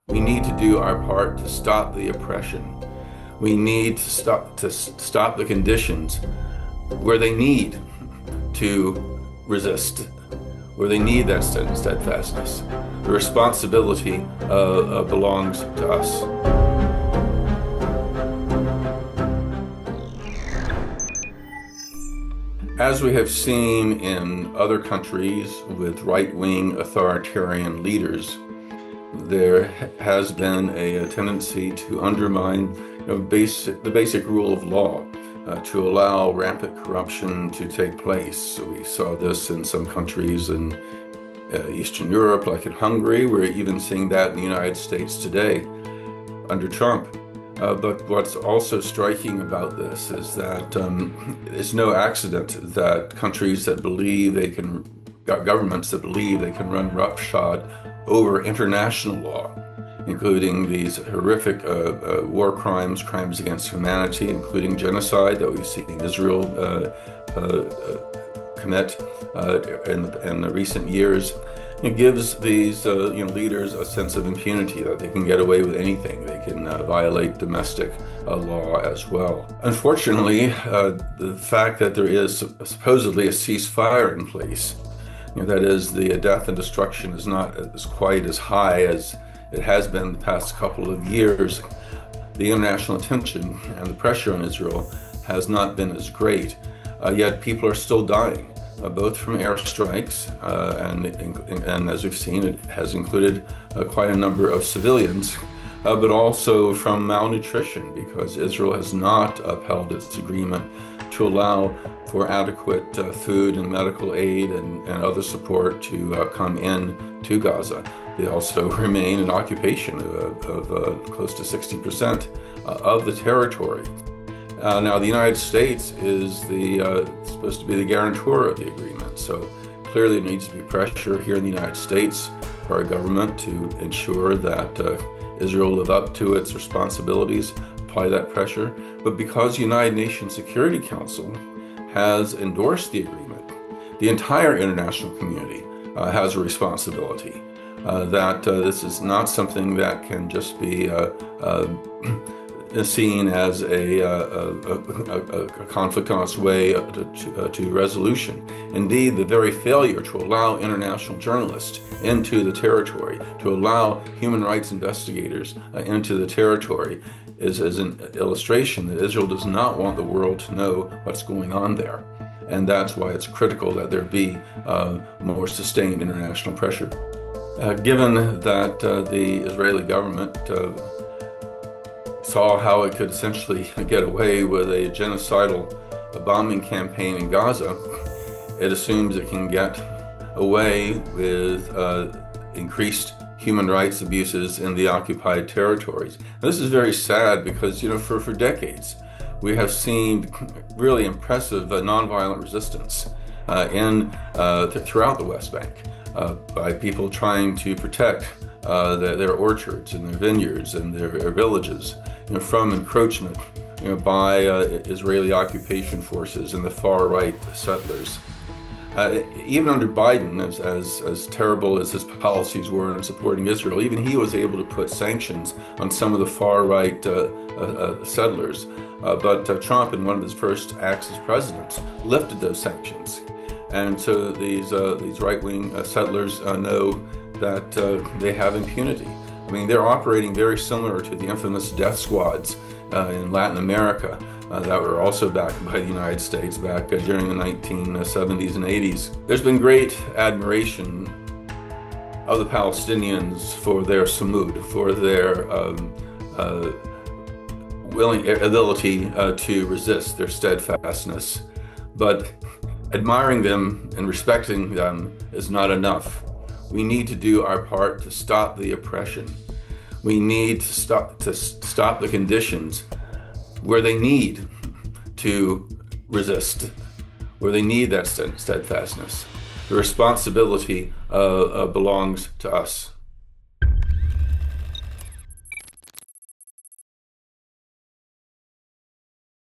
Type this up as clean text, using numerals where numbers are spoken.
We need to do our part to stop the oppression. We need to stop the conditions where they need to resist, where they need that steadfastness. The responsibility belongs to us. As we have seen in other countries with right-wing authoritarian leaders, there has been a tendency to undermine the basic rule of law, to allow rampant corruption to take place. So we saw this in some countries in Eastern Europe, like in Hungary. We're even seeing that in the United States today under Trump. But what's also striking about this is that it's no accident that countries that believe they can, governments that believe they can run roughshod over international law, including these horrific war crimes, crimes against humanity, including genocide that we've seen Israel commit in the recent years. It gives these leaders a sense of impunity, that they can get away with anything. They can violate domestic law as well. Unfortunately, the fact that there is supposedly a ceasefire in place, that is, the death and destruction is not quite as high as it has been the past couple of years. The international attention and the pressure on Israel has not been as great, yet people are still dying. Both from airstrikes, and as we've seen, it has included quite a number of civilians, but also from malnutrition, because Israel has not upheld its agreement to allow for adequate food and medical aid and other support to come in to Gaza. They also remain in occupation of close to 60% of the territory. Now, the United States is supposed to be the guarantor of the agreement, so clearly there needs to be pressure here in the United States for our government to ensure that Israel live up to its responsibilities, apply that pressure. But because the United Nations Security Council has endorsed the agreement, the entire international community has a responsibility that this is not something that can just be seen as a conflict on its way to resolution. Indeed, the very failure to allow international journalists into the territory, to allow human rights investigators into the territory, is an illustration that Israel does not want the world to know what's going on there. And that's why it's critical that there be more sustained international pressure. Given that the Israeli government saw how it could essentially get away with a genocidal bombing campaign in Gaza, it assumes it can get away with increased human rights abuses in the occupied territories. And this is very sad because, for decades, we have seen really impressive nonviolent resistance throughout the West Bank by people trying to protect their orchards and their vineyards and their villages from encroachment by Israeli occupation forces and the far-right settlers. Even under Biden, as terrible as his policies were in supporting Israel, even he was able to put sanctions on some of the far-right settlers. But Trump, in one of his first acts as president, lifted those sanctions. And so these right-wing settlers know that they have impunity. I mean, they're operating very similar to the infamous death squads in Latin America that were also backed by the United States back during the 1970s and 80s. There's been great admiration of the Palestinians for their samud, for their ability to resist, their steadfastness. But admiring them and respecting them is not enough. We need to do our part to stop the oppression. We need to stop the conditions where they need to resist, where they need that steadfastness. The responsibility belongs to us.